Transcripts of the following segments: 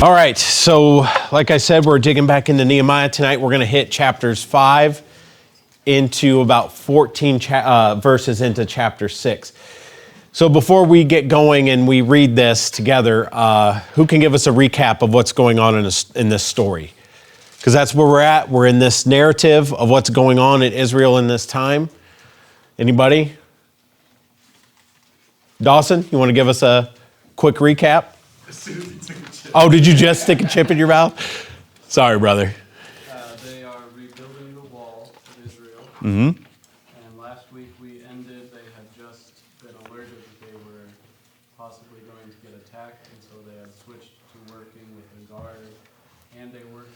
All right, so like I said, we're digging back into Nehemiah tonight. We're going to hit chapters 5 into about 14 verses into chapter 6. So before we get going and we read this together, who can give us a recap of what's going on in this story? Because that's where we're at. We're in this narrative of what's going on in Israel in this time. Anybody? Dawson, you want to give us a quick recap? Oh, did you just stick a chip in your mouth? Sorry, brother. They are rebuilding the wall of Israel. Mm-hmm. And last week we ended, they had just been alerted that they were possibly going to get attacked, and so they had switched to working with a guard and a worker,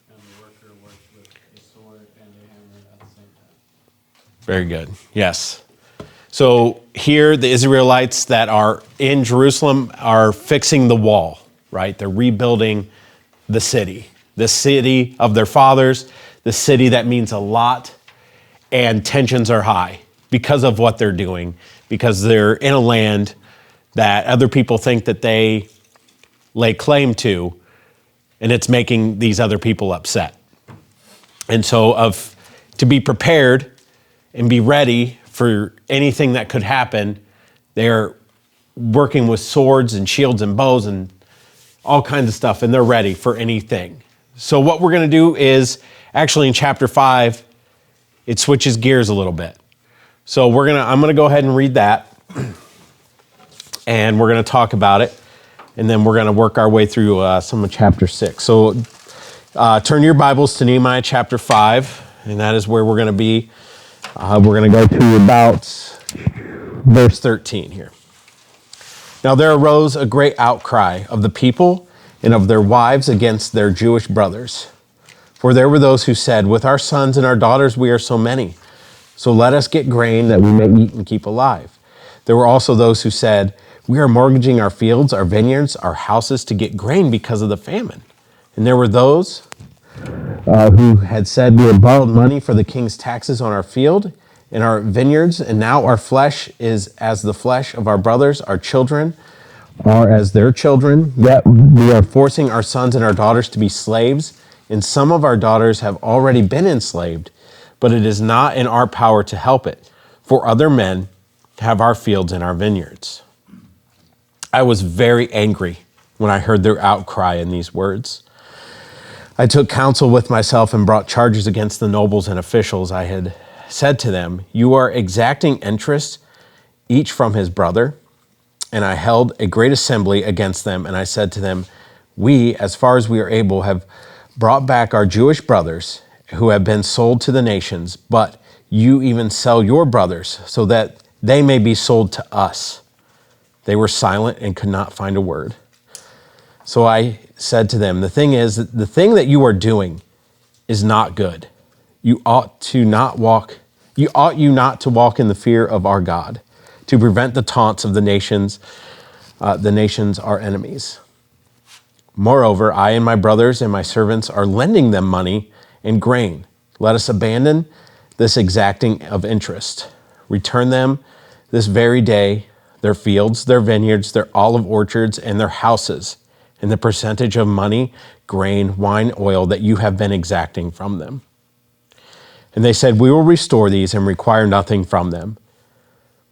and the worker worked with a sword and a hammer at the same time. Very good. Yes. So here, the Israelites that are in Jerusalem are fixing the wall, right? They're rebuilding the city of their fathers, the city that means a lot, and tensions are high because of what they're doing, because they're in a land that other people think that they lay claim to, and it's making these other people upset. And so to be prepared and be ready for anything that could happen, they're working with swords and shields and bows and all kinds of stuff, and they're ready for anything. So what we're going to do is, actually in chapter 5, it switches gears a little bit. So I'm going to go ahead and read that, and we're going to talk about it, and then we're going to work our way through some of chapter 6. So turn your Bibles to Nehemiah chapter 5, and that is where we're going to be. We're going to go to about verse 13 here. Now there arose a great outcry of the people and of their wives against their Jewish brothers. For there were those who said, with our sons and our daughters we are so many, so let us get grain that we may eat and keep alive. There were also those who said, we are mortgaging our fields, our vineyards, our houses to get grain because of the famine. And there were those who had said, we had borrowed money for the king's taxes on our field and our vineyards, and now our flesh is as the flesh of our brothers, our children are as their children, yet we are forcing our sons and our daughters to be slaves, and some of our daughters have already been enslaved, but it is not in our power to help it, for other men have our fields and our vineyards. I was very angry when I heard their outcry in these words. I took counsel with myself and brought charges against the nobles and officials. I had said to them, you are exacting interest, each from his brother. And I held a great assembly against them. And I said to them, we, as far as we are able, have brought back our Jewish brothers who have been sold to the nations. But you even sell your brothers so that they may be sold to us. They were silent and could not find a word. So I said to them, the thing that you are doing is not good. You ought not to walk in the fear of our God, to prevent the taunts of the nations our enemies. Moreover, I and my brothers and my servants are lending them money and grain. Let us abandon this exacting of interest. Return them this very day their fields, their vineyards, their olive orchards, and their houses, and the percentage of money, grain, wine, oil that you have been exacting from them. And they said, we will restore these and require nothing from them.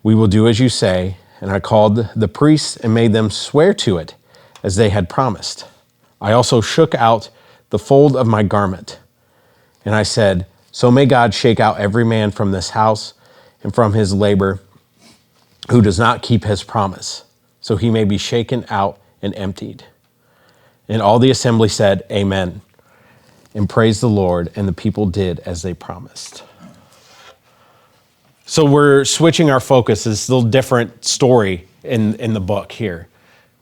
We will do as you say. And I called the priests and made them swear to it as they had promised. I also shook out the fold of my garment. And I said, so may God shake out every man from this house and from his labor who does not keep his promise, so he may be shaken out and emptied. And all the assembly said, amen, and praised the Lord, and the people did as they promised. So we're switching our focus. It's a little different story in the book here.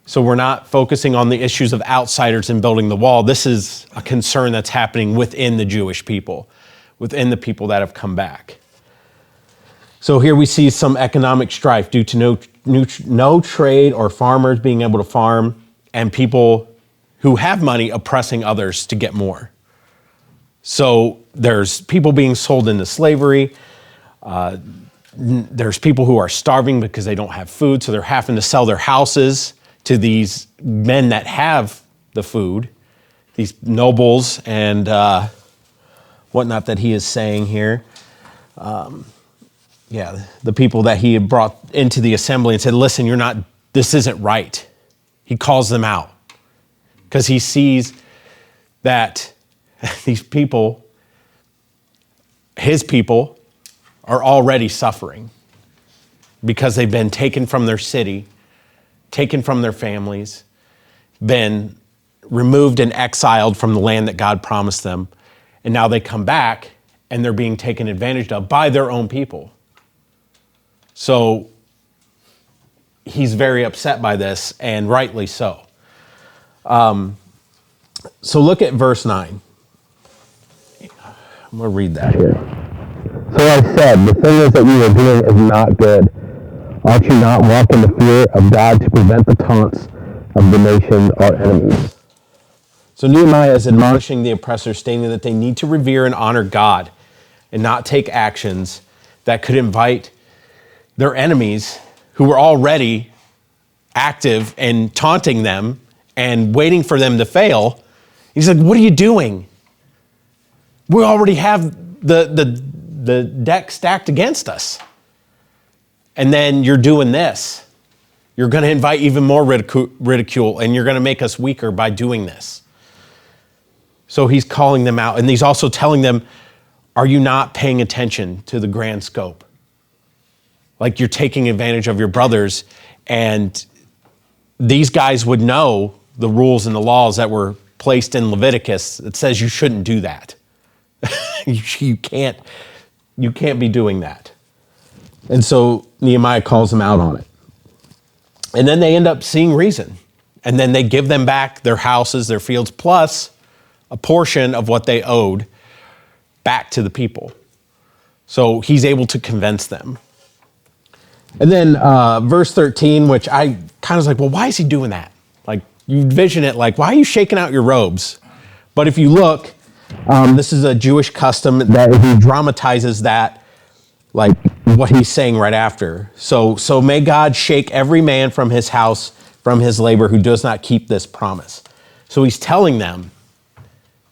So we're not focusing on the issues of outsiders and building the wall. This is a concern that's happening within the Jewish people, within the people that have come back. So here we see some economic strife due to no trade or farmers being able to farm, and people who have money oppressing others to get more. So there's people being sold into slavery. There's people who are starving because they don't have food, so they're having to sell their houses to these men that have the food, these nobles and whatnot that he is saying here. The people that he had brought into the assembly and said, listen, this isn't right. He calls them out because he sees that these people, his people, are already suffering because they've been taken from their city, taken from their families, been removed and exiled from the land that God promised them. And now they come back and they're being taken advantage of by their own people. So he's very upset by this, and rightly so. So look at verse 9. I'm going to read that here. So I said, the thing is that you are doing is not good. Ought you not walk in the fear of God to prevent the taunts of the nations, our enemies? So Nehemiah is admonishing the oppressors, stating that they need to revere and honor God and not take actions that could invite their enemies, who were already active and taunting them and waiting for them to fail. He's like, what are you doing? We already have the deck stacked against us. And then you're doing this. You're going to invite even more ridicule, and you're going to make us weaker by doing this. So he's calling them out, and he's also telling them, are you not paying attention to the grand scope? Like, you're taking advantage of your brothers, and these guys would know the rules and the laws that were placed in Leviticus that says you shouldn't do that. you can't be doing that. And so Nehemiah calls them out on it. And then they end up seeing reason. And then they give them back their houses, their fields, plus a portion of what they owed back to the people. So he's able to convince them. And then verse 13, which I kind of was like, well, why is he doing that? Like, you envision it like, why are you shaking out your robes? But if you look, this is a Jewish custom that he dramatizes that, like what he's saying right after. So may God shake every man from his house, from his labor, who does not keep this promise. So he's telling them,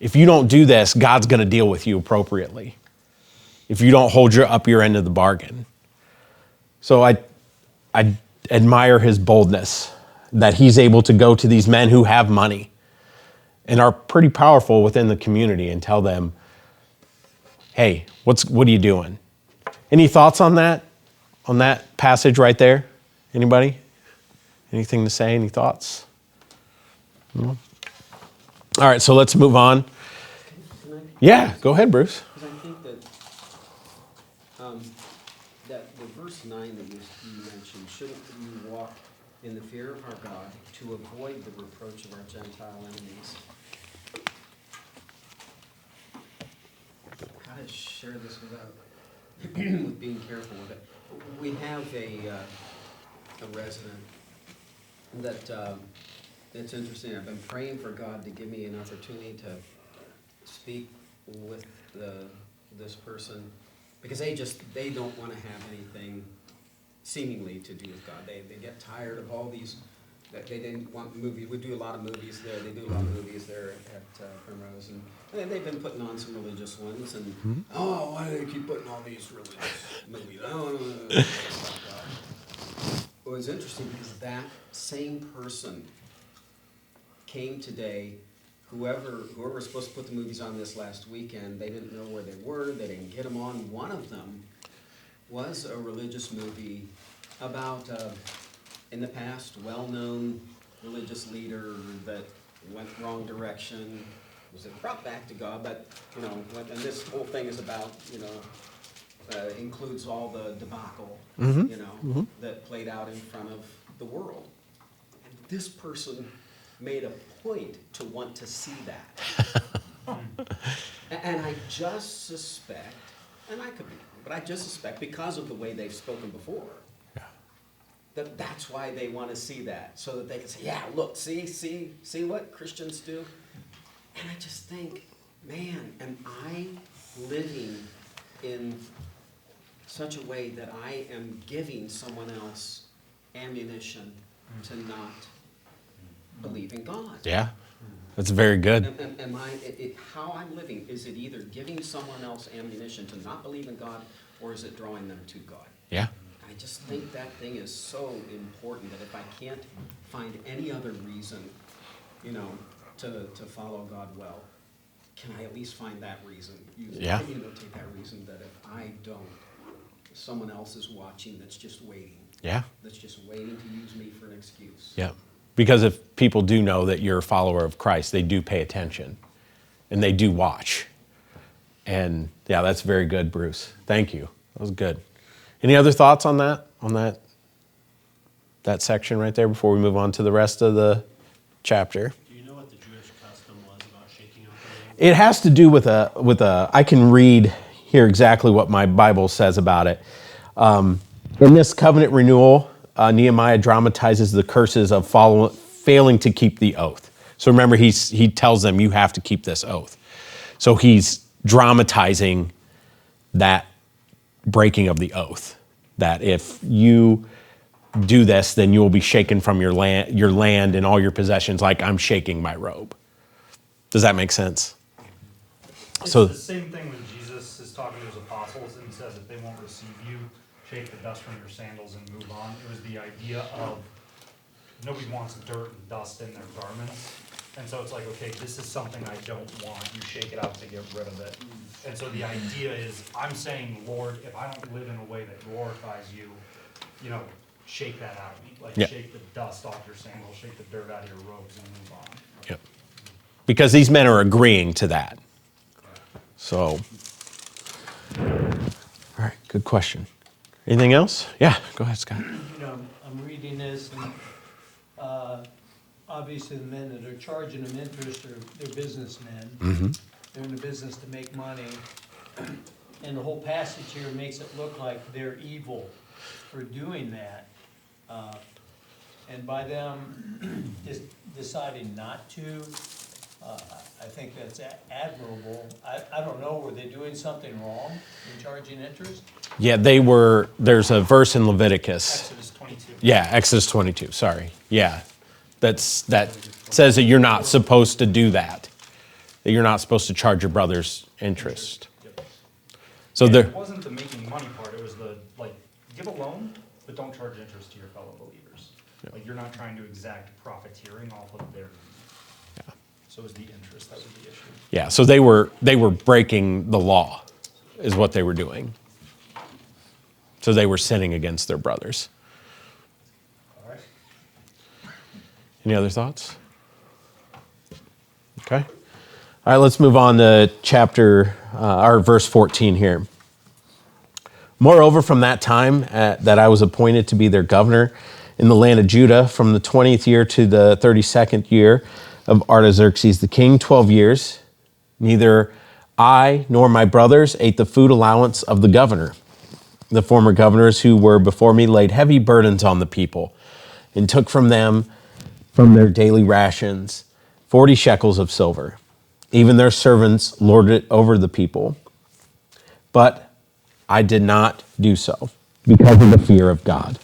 if you don't do this, God's going to deal with you appropriately. If you don't hold up your end of the bargain. So I admire his boldness, that he's able to go to these men who have money and are pretty powerful within the community and tell them, hey, what are you doing? Any thoughts on that passage right there? Anybody? Anything to say? Any thoughts? No? All right, so let's move on. Yeah, go ahead, Bruce. Because I think that the verse 9 that you mentioned, shouldn't we walk in the fear of our God to avoid the reproach of our Gentile enemies? How to share this without with being careful with it. We have a resident that it's interesting. I've been praying for God to give me an opportunity to speak with this person, because they don't want to have anything seemingly to do with God. They get tired of all these. They didn't want movies. We do a lot of movies there. They do a lot of movies there at Primrose, and they've been putting on some religious ones. And oh, why do they keep putting all these religious movies? Oh, well, it's interesting because that same person came today. Whoever was supposed to put the movies on this last weekend, they didn't know where they were. They didn't get them on. One of them was a religious movie about, in the past, well-known religious leader that went the wrong direction, was brought back to God, but, and this whole thing is about, includes all the debacle, that played out in front of the world. And this person made a point to want to see that. And I just suspect, and I could be wrong, but I just suspect because of the way they've spoken before, that's why they want to see that, so that they can say, yeah, look, see what Christians do? And I just think, man, am I living in such a way that I am giving someone else ammunition to not believe in God? Yeah. That's very good. How I'm living, is it either giving someone else ammunition to not believe in God, or is it drawing them to God? Yeah. I just think that thing is so important that if I can't find any other reason, to follow God well, can I at least find that reason? Yeah. Take that reason that if I don't, someone else is watching that's just waiting. Yeah. That's just waiting to use me for an excuse. Yeah. Because if people do know that you're a follower of Christ, they do pay attention and they do watch. And yeah, that's very good, Bruce. Thank you. That was good. Any other thoughts on that section right there before we move on to the rest of the chapter? Do you know what the Jewish custom was about shaking out the robe? It has to do with I can read here exactly what my Bible says about it. In this covenant renewal, Nehemiah dramatizes the curses of failing to keep the oath. So remember, he tells them, you have to keep this oath. So he's dramatizing that breaking of the oath, that if you do this, then you will be shaken from your land and all your possessions like I'm shaking my robe. Does that make sense? It's So the same thing when Jesus is talking to his apostles and says if they won't receive you, shake the dust from your sandals and move on. It was the idea of nobody wants dirt and dust in their garments. And so it's like, okay, this is something I don't want. You shake it out to get rid of it. And so the idea is, I'm saying, Lord, if I don't live in a way that glorifies you, shake that out of me. Like, Yeah. shake the dust off your sandals, shake the dirt out of your robes and move on. yep. Because these men are agreeing to that. So, all right, good question. Anything else? Yeah, go ahead, Scott. I'm reading this, and obviously the men that are charging them interest are they're businessmen. Mm-hmm. They're in the business to make money, and the whole passage here makes it look like they're evil for doing that. And by them just deciding not to, I think that's admirable. I don't know, were they doing something wrong in charging interest? Yeah, there's a verse in Leviticus. Exodus 22. Yeah, Exodus 22, sorry. Yeah, that says that you're not supposed to do that you're not supposed to charge your brother's interest. Yep. So And there, it wasn't the making money part, it was the, give a loan, but don't charge interest to your fellow believers. Like, you're not trying to exact profiteering off of their need. So it was the interest that was the issue. yeah, so they were breaking the law, is what they were doing. So they were sinning against their brothers. All right. Any other thoughts? Okay. All right, let's move on to verse 14 here. Moreover, from that time that I was appointed to be their governor in the land of Judah, from the 20th year to the 32nd year of Artaxerxes the king, 12 years, neither I nor my brothers ate the food allowance of the governor. The former governors who were before me laid heavy burdens on the people and took from them, from their daily rations, 40 shekels of silver. Even their servants lorded it over the people. But I did not do so because of the fear of God.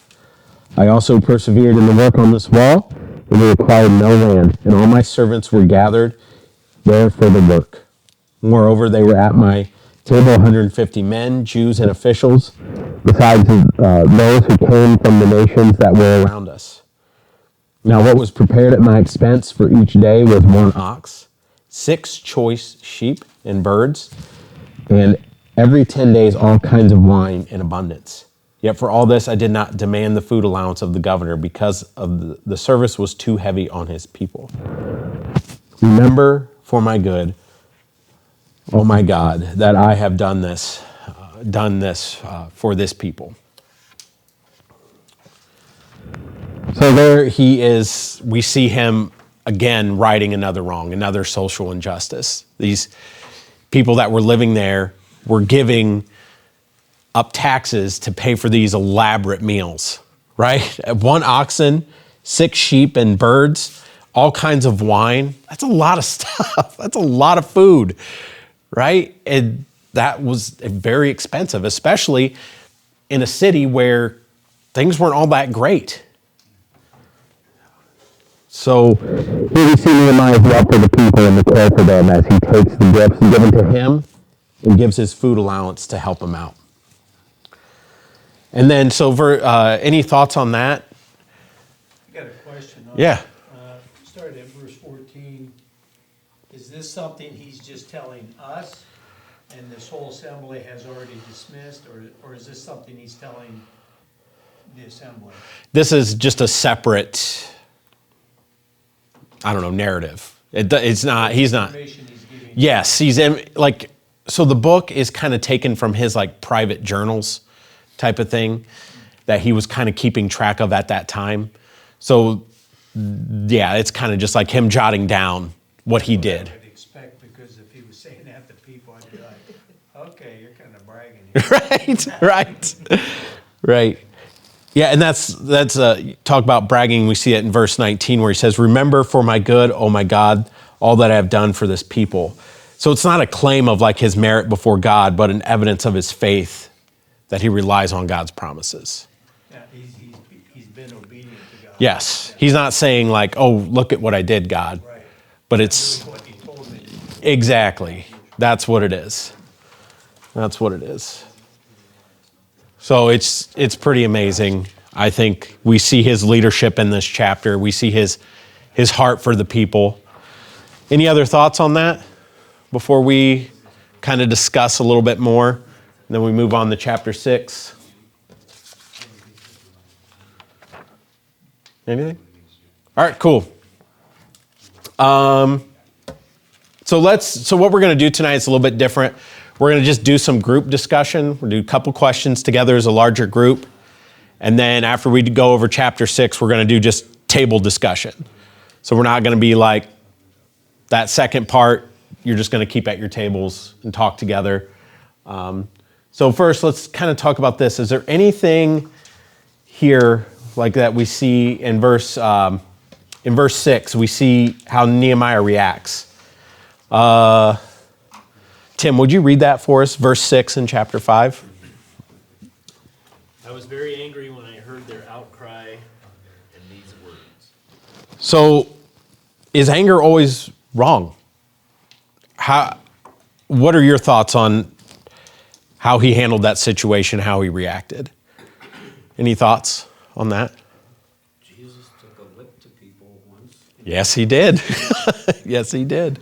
I also persevered in the work on this wall, and we acquired no land, and all my servants were gathered there for the work. Moreover, they were at my table 150 men, Jews and officials, besides those who came from the nations that were around us. Now what was prepared at my expense for each day was 1 ox, 6 choice sheep and birds, and every 10 days all kinds of wine in abundance. Yet for all this I did not demand the food allowance of the governor, because of the service was too heavy on his people. Remember for my good, oh my God, that I have done this for this people. So there he is. We see him again righting another wrong, another social injustice. These people that were living there were giving up taxes to pay for these elaborate meals, right? 1 oxen, 6 sheep and birds, all kinds of wine. That's a lot of stuff. That's a lot of food, right? And that was very expensive, especially in a city where things weren't all that great. So here we see Nehemiah's love for the people and the care for them as he takes the gifts given to him and gives his food allowance to help him out. And then, so any thoughts on that? I got a question on Yeah. start at verse 14. Is this something he's just telling us and this whole assembly has already dismissed, or is this something he's telling the assembly? This is just a separate, I don't know, narrative. It's not, he's not. Information he's giving. Yes, so the book is kind of taken from his like private journals type of thing that he was kind of keeping track of at that time. So yeah, it's kind of just like him jotting down what he did. I'd expect, because if he was saying that to people, I'd be like, okay, you're kind of bragging here. Right. Yeah, and that's talk about bragging. We see it in verse 19 where he says, "Remember for my good, oh my God, all that I have done for this people." So it's not a claim of like his merit before God, but an evidence of his faith that he relies on God's promises. Yeah, he's been obedient to God. Yes, he's not saying like, "Oh, look at what I did, God," Right. but it's Doing what he told me. exactly that's what it is. That's what it is. So it's pretty amazing. I think we see his leadership in this chapter. We see his heart for the people. Any other thoughts on that before we kind of discuss a little bit more? And then we move on to chapter 6. Anything? All right, cool. So what we're going to do tonight is a little bit different. We're going to just do some group discussion. We'll do a couple questions together as a larger group. And then after we go over chapter 6, we're going to do just table discussion. So we're not going to be like that second part. You're just going to keep at your tables and talk together. So first, let's kind of talk about this. Is there anything here like that we see in verse 6? We see how Nehemiah reacts. Tim, would you read that for us, verse 6 in chapter 5? I was very angry when I heard their outcry and these words. So, is anger always wrong? What are your thoughts on how he handled that situation, how he reacted? Any thoughts on that? Jesus took a whip to people once. Yes, he did. Yes, he did.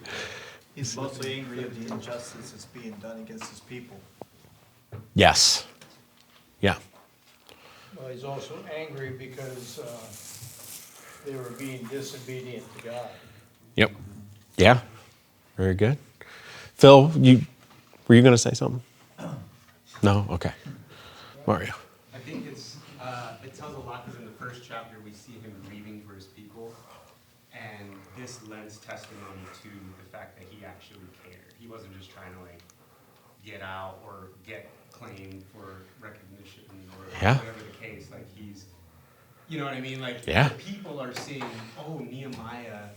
He's mostly angry at the injustice that's being done against his people. Yes. Yeah. Well, he's also angry because they were being disobedient to God. Yep. Yeah. Very good. Phil, were you going to say something? No? Okay. Mario. I think it tells a lot because in the first chapter we see him grieving for his people, and this lends testimony to the fact that he actually cared. He wasn't just trying to like get out or get claim for recognition or Yeah. whatever the case. Like he's, you know what I mean? Like Yeah. the people are seeing, oh, Nehemiah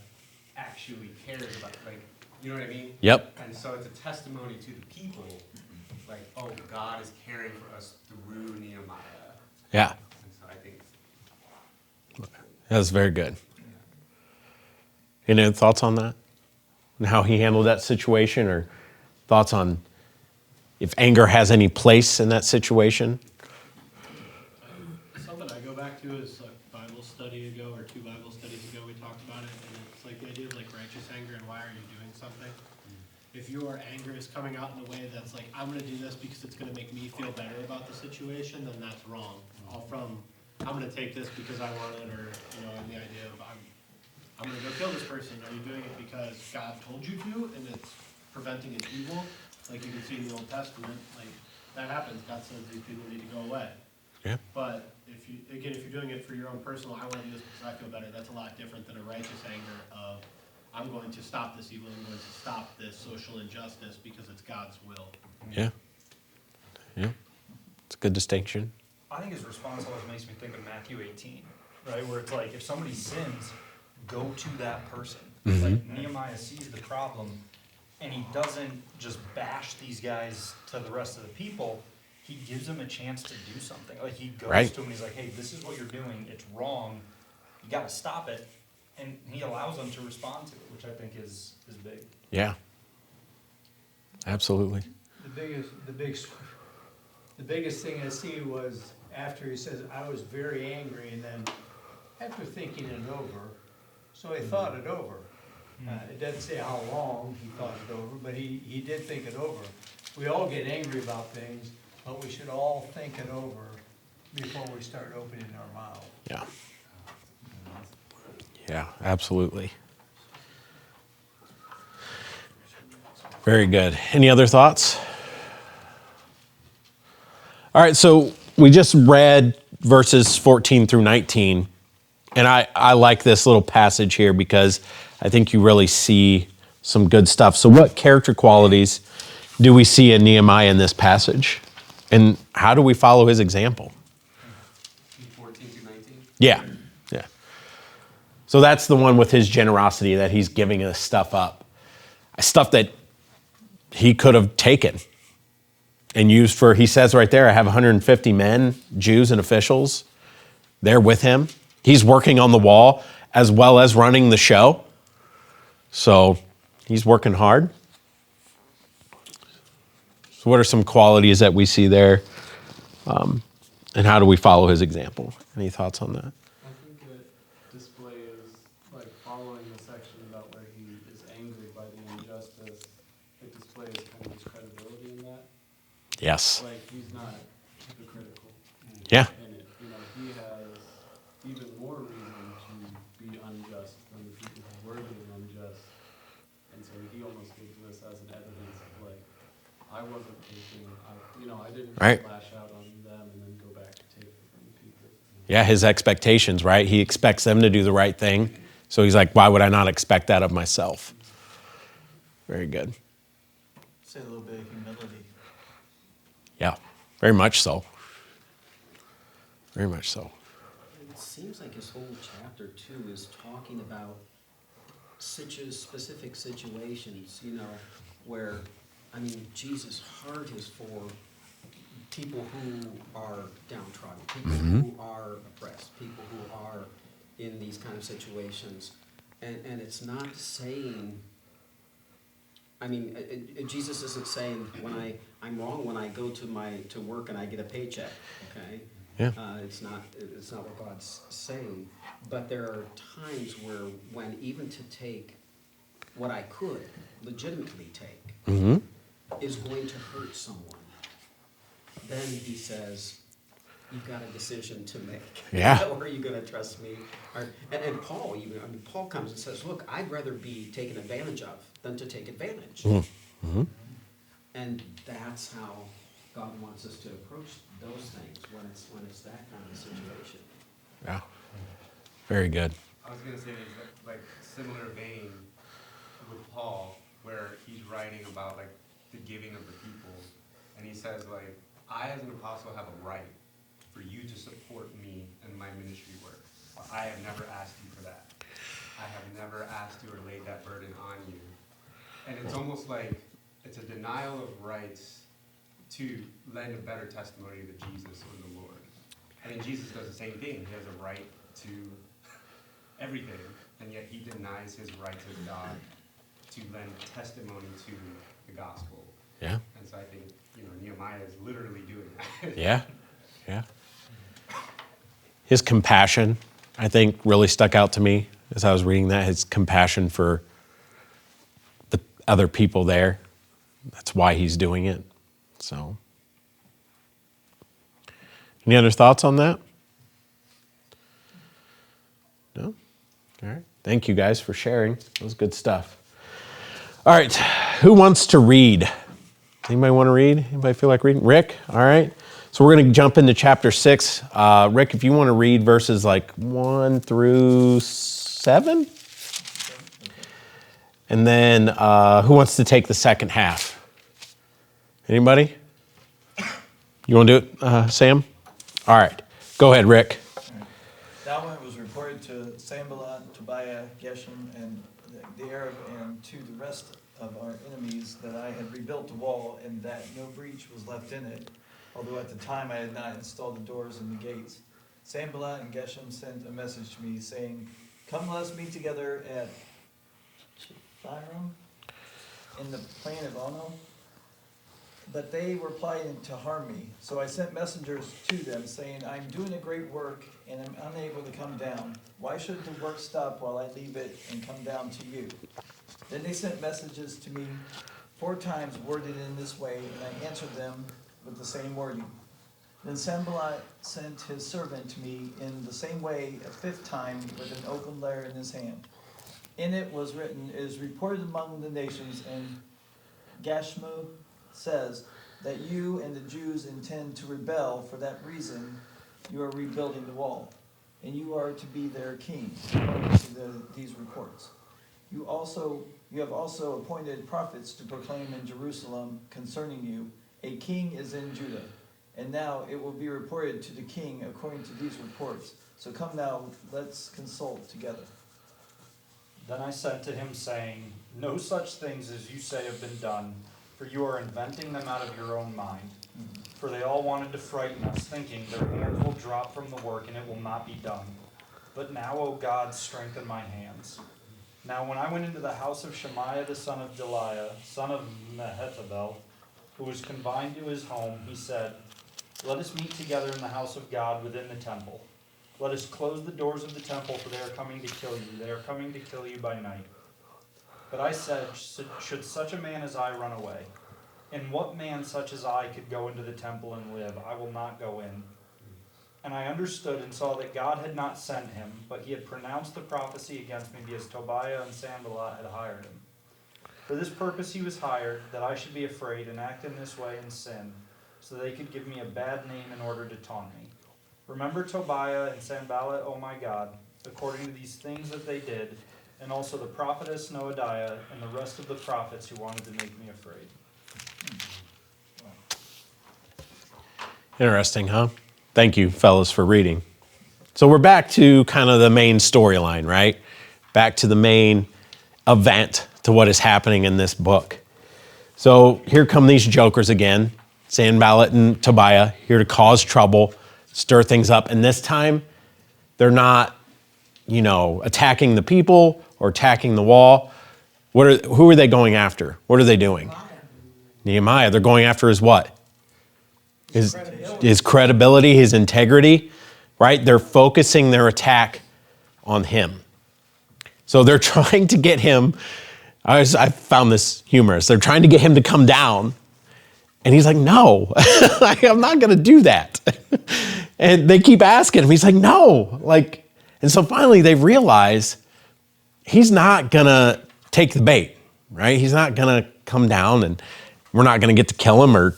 actually cares about, like, you know what I mean? Yep. And so it's a testimony to the people, like, oh, God is caring for us through Nehemiah. Yeah. And so I think, That was very good. Any other thoughts on that? And how he handled that situation, or thoughts on if anger has any place in that situation? Something I go back to is a Bible study ago or 2 Bible studies ago, we talked about it, and it's like the idea of like righteous anger and why are you doing something? If your anger is coming out in a way that's like, I'm gonna do this because it's gonna make me feel better about the situation, then that's wrong. All from, I'm gonna take this because I want it, or, you know, and the idea of I'm gonna go kill this person. Are you doing it because God told you to and it's preventing an evil? Like you can see in the Old Testament, like that happens. God says these people need to go away. Yeah. But if you're doing it for your own personal, I want to do this because I feel better, that's a lot different than a righteous anger of, I'm going to stop this evil, I'm going to stop this social injustice because it's God's will. Yeah. Yeah. It's a good distinction. I think his response always makes me think of Matthew 18, right? Where it's like, if somebody sins, go to that person. Like Nehemiah sees the problem, and he doesn't just bash these guys to the rest of the people. He gives them a chance to do something. Like he goes Right. to him and he's like, hey, this is what you're doing. It's wrong. You got to stop it. and he allows them to respond to it, which I think is big. Yeah. Absolutely. The biggest thing I see was after he says, I was very angry, and then after thinking it over, so he thought it over. It doesn't say how long he thought it over, but he did think it over. We all get angry about things, but we should all think it over before we start opening our mouth. Yeah. Yeah, absolutely. Very good. Any other thoughts? All right, so we just read verses 14 through 19, and I like this little passage here because I think you really see some good stuff. So what character qualities do we see in Nehemiah in this passage? And how do we follow his example? 14 through 19? Yeah, yeah. So that's the one with his generosity, that he's giving us stuff up. Stuff that he could have taken and used for, he says right there, I have 150 men, Jews and officials. They're with him. He's working on the wall as well as running the show. So he's working hard. So what are some qualities that we see there? And how do we follow his example? Any thoughts on that? I think it displays, like following the section about where he is angry by the injustice, it displays kind of his credibility in that. Yes. Like, he's not hypocritical Yeah. in it. You know, he has even more reason to be unjust than the people who were being unjust. And so he almost gives this as an evidence of like, I wasn't taking, I didn't Right. lash out on them and then go back to take it from the people. Yeah, his expectations, right? He expects them to do the right thing. So he's like, why would I not expect that of myself? Very good. Say a little bit of humility. Yeah, very much so. Very much so. It seems like his whole chapter too is talking about specific situations, where, Jesus' heart is for people who are downtrodden, people who are oppressed, people who are in these kind of situations. And it's not saying, Jesus isn't saying I'm wrong when I go to work and I get a paycheck, okay? Yeah. It's not what God's saying, but there are times when even to take what I could legitimately take is going to hurt someone. Then he says, you've got a decision to make. Yeah. Or are you going to trust me? And Paul Paul comes and says, look, I'd rather be taken advantage of than to take advantage. Mm-hmm. And that's how God wants us to approach those things when it's that kind of situation. Yeah. Very good. I was going to say there's like similar vein with Paul, where he's writing about like the giving of the people, and he says like, I as an apostle have a right for you to support me in my ministry work. I have never asked you for that. I have never asked you or laid that burden on you. And it's almost like it's a denial of rights to lend a better testimony to Jesus or the Lord. Jesus does the same thing. He has a right to everything, and yet he denies his rights as God to lend testimony to the gospel. Yeah. And so I think, Nehemiah is literally doing that. Yeah. Yeah. His compassion, I think, really stuck out to me as I was reading that. His compassion for the other people there. That's why he's doing it. So, any other thoughts on that? No? All right. Thank you guys for sharing. That was good stuff. All right. Who wants to read? Anybody want to read? Anybody feel like reading? Rick? All right. So we're going to jump into chapter 6. Rick, if you want to read verses like 1 through 7. And then who wants to take the second half? Anybody? You want to do it, Sam? All right. Go ahead, Rick. Now it was reported to Sanballat, Tobiah, Geshem, and the Arab, and to the rest of our enemies that I had rebuilt the wall, and that no breach was left in it, although at the time I had not installed the doors and the gates. Sanballat and Geshem sent a message to me, saying, come let us meet together at Chitharim in the plain of Ono. But they were planning to harm me. So I sent messengers to them, saying, I'm doing a great work, and I'm unable to come down. Why should the work stop while I leave it and come down to you? Then they sent messages to me 4 times, worded in this way, and I answered them with the same wording. Then Sanballat sent his servant to me in the same way a 5th time, with an open letter in his hand. In it was written, it is reported among the nations, and Gashmu says that you and the Jews intend to rebel. For that reason, you are rebuilding the wall, and you are to be their king, according to these reports. You have also appointed prophets to proclaim in Jerusalem concerning you, a king is in Judah. And now it will be reported to the king according to these reports. So come now, let's consult together. Then I said to him, saying, no such things as you say have been done, for you are inventing them out of your own mind. For they all wanted to frighten us, thinking their hands will drop from the work and it will not be done. But now, O God, strengthen my hands. Now when I went into the house of Shemaiah the son of Delaiah, son of Mehetabel, who was confined to his home, he said, let us meet together in the house of God within the temple. Let us close the doors of the temple, for they are coming to kill you. They are coming to kill you by night. But I said, should such a man as I run away? And what man such as I could go into the temple and live? I will not go in. And I understood and saw that God had not sent him, but he had pronounced the prophecy against me because Tobiah and Sanballat had hired him. For this purpose he was hired, that I should be afraid and act in this way and sin, so they could give me a bad name in order to taunt me. Remember Tobiah and Sanballat, O my God, according to these things that they did, and also the prophetess Noadiah and the rest of the prophets who wanted to make me afraid. Interesting, huh? Thank you, fellas, for reading. So we're back to kind of the main storyline, right? Back to the main event, to what is happening in this book. So here come these jokers again, Sanballat and Tobiah, here to cause trouble, stir things up. And this time, they're not, attacking the people or attacking the wall. Who are they going after? What are they doing? Nehemiah. They're going after his what? His credibility, his integrity, right? They're focusing their attack on him. So they're trying to get him, I found this humorous, they're trying to get him to come down. And he's like, no, I'm not going to do that. And they keep asking him. He's like, no. And so finally they realize he's not going to take the bait, right? He's not going to come down, and we're not going to get to kill him or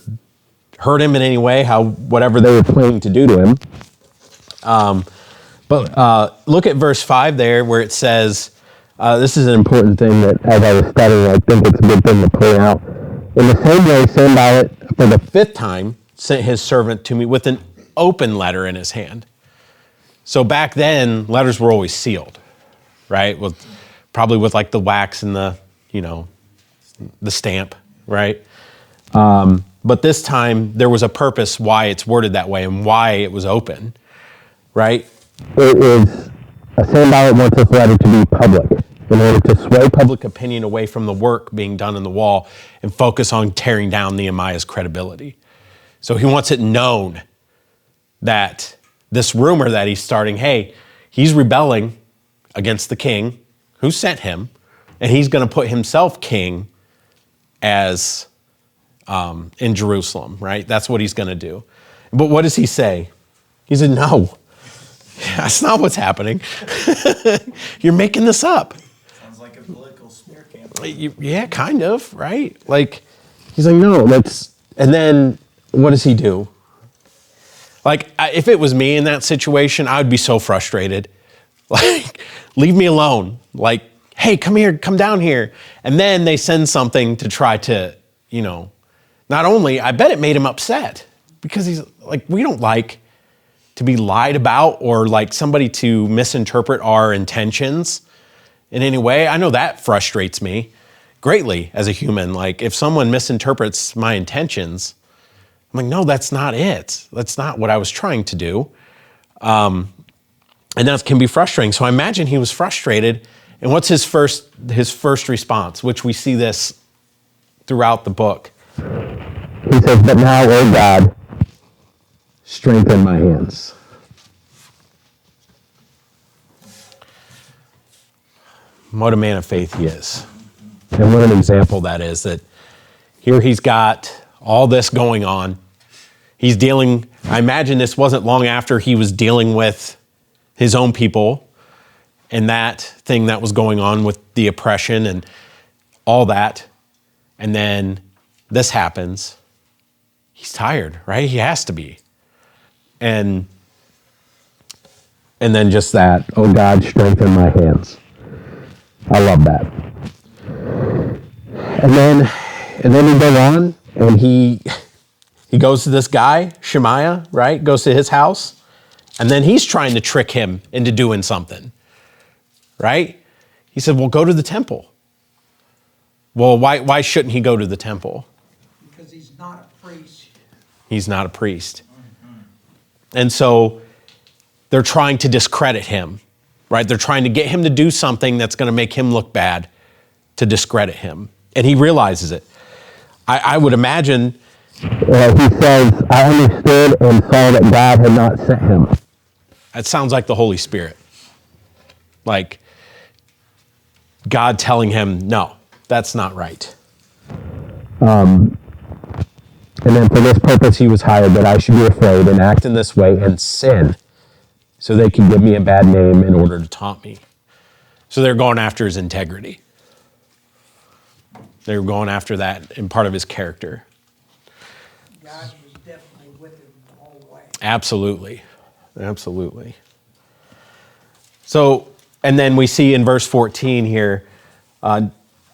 hurt him in any way, whatever they were planning to do to him. But look at verse 5 there, where it says, this is an important thing that as I was studying, I think it's a good thing to point out. In the same way, Sanballat, for the 5th time, sent his servant to me with an open letter in his hand. So back then, letters were always sealed, right? Probably with the wax and the stamp, right? But this time, there was a purpose why it's worded that way and why it was open, right? It is, Sanballat wants this letter to be public in order to sway public opinion away from the work being done in the wall and focus on tearing down Nehemiah's credibility. So he wants it known that this rumor that he's starting, hey, he's rebelling against the king who sent him, and he's going to put himself king as in Jerusalem, right? That's what he's going to do. But what does he say? He said, no, that's not what's happening. You're making this up. Sounds like a political smear campaign. Yeah, kind of, right? He's like, no, and then what does he do? If it was me in that situation, I would be so frustrated. Leave me alone. Hey, come here, come down here. And then they send something to try to, not only, I bet it made him upset because he's we don't like to be lied about or somebody to misinterpret our intentions in any way. I know that frustrates me greatly as a human. If someone misinterprets my intentions, I'm no, that's not it. That's not what I was trying to do. And that can be frustrating. So I imagine he was frustrated. And what's his first response, which we see this throughout the book? He says, but now, O God, strengthen my hands. What a man of faith he is. And what an example that is, that here he's got all this going on. He's dealing, I imagine this wasn't long after he was dealing with his own people and that thing that was going on with the oppression and all that. And then this happens. He's tired, right? He has to be. And then just that, oh God, strengthen my hands. I love that. And then we go on, and he goes to this guy, Shemaiah, right? Goes to his house, and then he's trying to trick him into doing something, right? He said, well, go to the temple. Well, why shouldn't he go to the temple? Because he's not a priest. He's not a priest. And so they're trying to discredit him, right? They're trying to get him to do something that's going to make him look bad, to discredit him. And he realizes it. I would imagine. He says, I understood and saw that God had not sent him. That sounds like the Holy Spirit. Like God telling him, no, that's not right. And then for this purpose he was hired, that I should be afraid and act in this way and sin, so they could give me a bad name in order to taunt me. So they're going after his integrity. They were going after that in part of his character. God was definitely with him the whole way. Absolutely. Absolutely. So, and then we see in verse 14 here,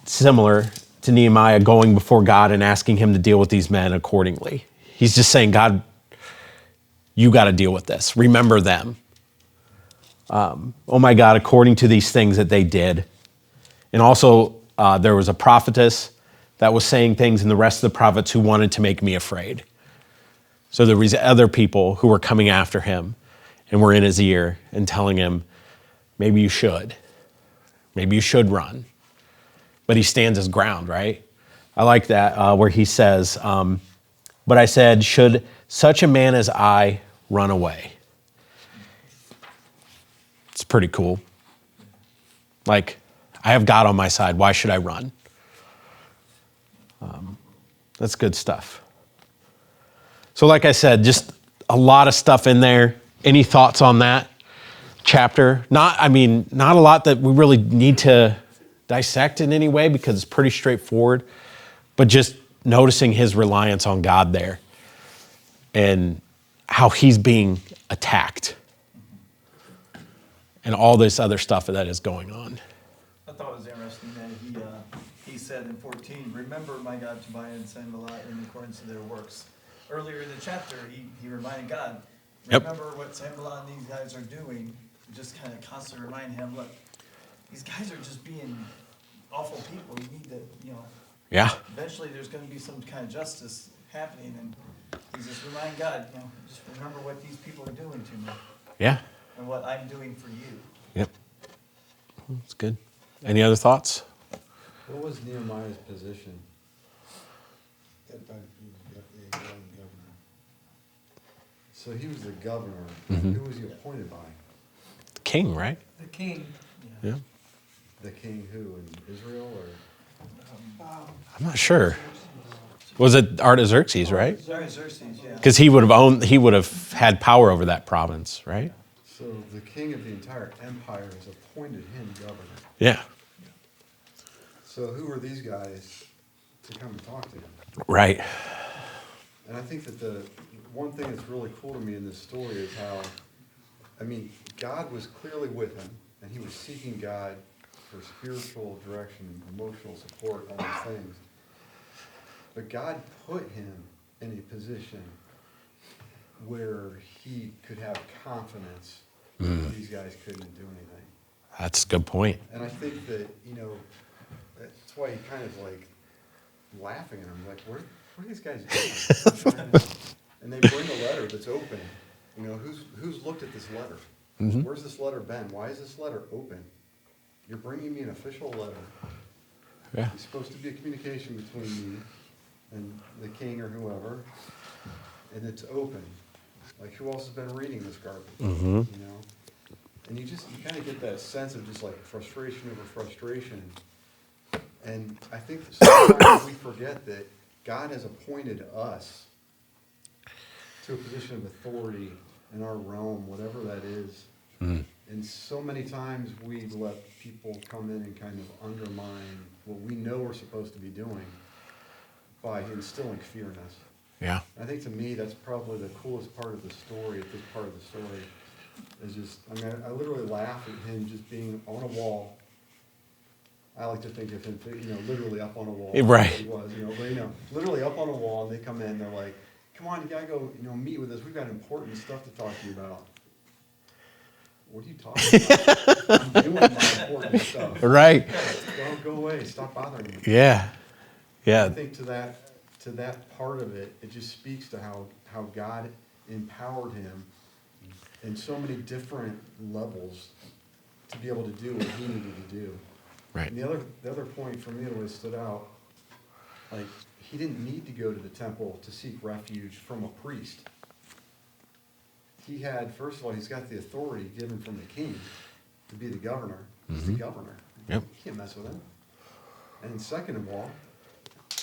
similar to Nehemiah going before God and asking him to deal with these men accordingly. He's just saying, God, you got to deal with this. Remember them. Oh my God, according to these things that they did. And also, there was a prophetess that was saying things, and the rest of the prophets who wanted to make me afraid. So there was other people who were coming after him and were in his ear and telling him, maybe you should. Maybe you should run. But he stands his ground, right? I like that where he says, but I said, should such a man as I run away? It's pretty cool. Like, I have God on my side. Why should I run? That's good stuff. So like I said, just a lot of stuff in there. Any thoughts on that chapter? Not a lot that we really need to dissect in any way because it's pretty straightforward, but just noticing his reliance on God there and how he's being attacked and all this other stuff that is going on. I thought it was interesting that he said in 14, remember my God Tobiah and Sanballat in accordance to their works. Earlier in the chapter, he reminded God, remember what Sanballat and these guys are doing. Just kind of constantly remind him, look, these guys are just being awful people. You need to, Yeah. eventually there's going to be some kind of justice happening. And he just remind God, just remember what these people are doing to me. Yeah. And what I'm doing for you. Yep. That's good. Any other thoughts? What was Nehemiah's position? So he was the governor. Mm-hmm. Who was he appointed by? The king, right? The king. Yeah. The king who, in Israel or? I'm not sure. Was it Artaxerxes, right? Xerxes, yeah. Because he would have had power over that province, right? So the king of the entire empire has appointed him governor. Yeah. So who are these guys to come and talk to him? Right. And I think that the one thing that's really cool to me in this story is how, God was clearly with him, and he was seeking God for spiritual direction, emotional support, all these things. But God put him in a position where he could have confidence that these guys couldn't do anything. That's a good point. And I think that, that's why he kind of like laughing at him, like, what are these guys doing? And they bring a letter that's open. Who's looked at this letter? Where's this letter been? Why is this letter open? You're bringing me an official letter. Yeah. It's supposed to be a communication between me and the king or whoever, and it's open. Like, who else has been reading this garbage? You know? And you kind of get that sense of just like frustration over frustration. And I think sometimes we forget that God has appointed us to a position of authority in our realm, whatever that is. And so many times we let people come in and kind of undermine what we know we're supposed to be doing by instilling fear in us. Yeah. I think to me, that's probably the coolest part of the story, at this part of the story, is just, I mean, I literally laugh at him just being on a wall. I like to think of him, literally up on a wall. Right. He was, but, literally up on a wall, and they come in, they're like, come on, you gotta go, meet with us. We've got important stuff to talk to you about. What are you talking about? I'm doing my important stuff. Right. Don't go away. Stop bothering me. Yeah. I Yeah. think to that part of it, it just speaks to how God empowered him in so many different levels to be able to do what he needed to do. Right. And the other point for me that always stood out, like, he didn't need to go to the temple to seek refuge from a priest. He had, first of all, he's got the authority given from the king to be the governor. He's the governor. Yep. You can't mess with him. And second of all,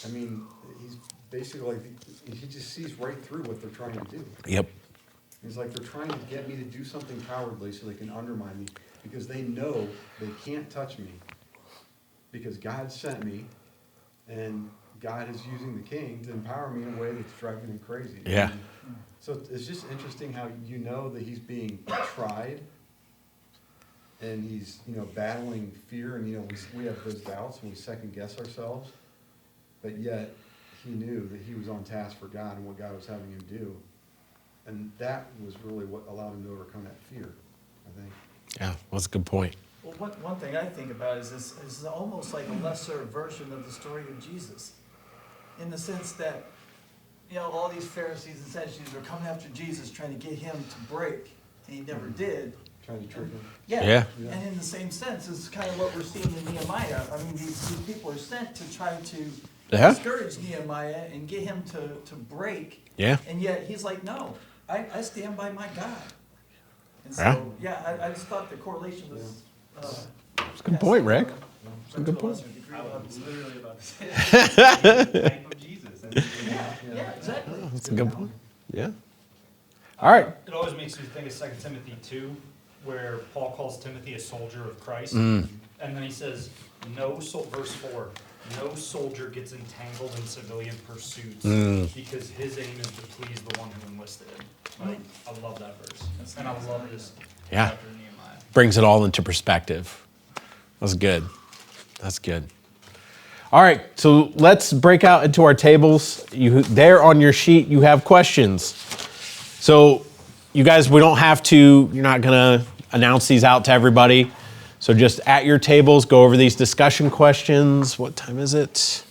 I mean, he's basically like, he just sees right through what they're trying to do. Yep. He's like, they're trying to get me to do something cowardly so they can undermine me, because they know they can't touch me, because God sent me, and God is using the king to empower me in a way that's driving him crazy. Yeah. So it's just interesting how you know that he's being tried, and he's, battling fear, and, we have those doubts and we second guess ourselves, but yet he knew that he was on task for God and what God was having him do. And that was really what allowed him to overcome that fear, I think. Yeah. That's a good point. Well, one thing I think about is this is almost like a lesser version of the story of Jesus, in the sense that, all these Pharisees and Sadducees were coming after Jesus, trying to get him to break, and he never did. Trying to trick him. Yeah. And in the same sense, is kind of what we're seeing in Nehemiah. I mean, these people are sent to try to discourage Nehemiah and get him to break. Yeah. And yet he's like, no, I stand by my God. And Yeah. so, I just thought the correlation was. That's a good point, Rick. That's a good point. I was literally about to say that. The type of Jesus. Yeah, exactly. That's a good point. Yeah. All right. It always makes me think of 2 Timothy 2, where Paul calls Timothy a soldier of Christ. Mm. And then he says, verse 4, no soldier gets entangled in civilian pursuits because his aim is to please the one who enlisted him. Like, I love that verse. And I love this Yeah. chapter in Nehemiah. Brings it all into perspective. That's good. That's good. All right, so let's break out into our tables. There on your sheet, you have questions. So you guys, you're not going to announce these out to everybody. So just at your tables, go over these discussion questions. What time is it?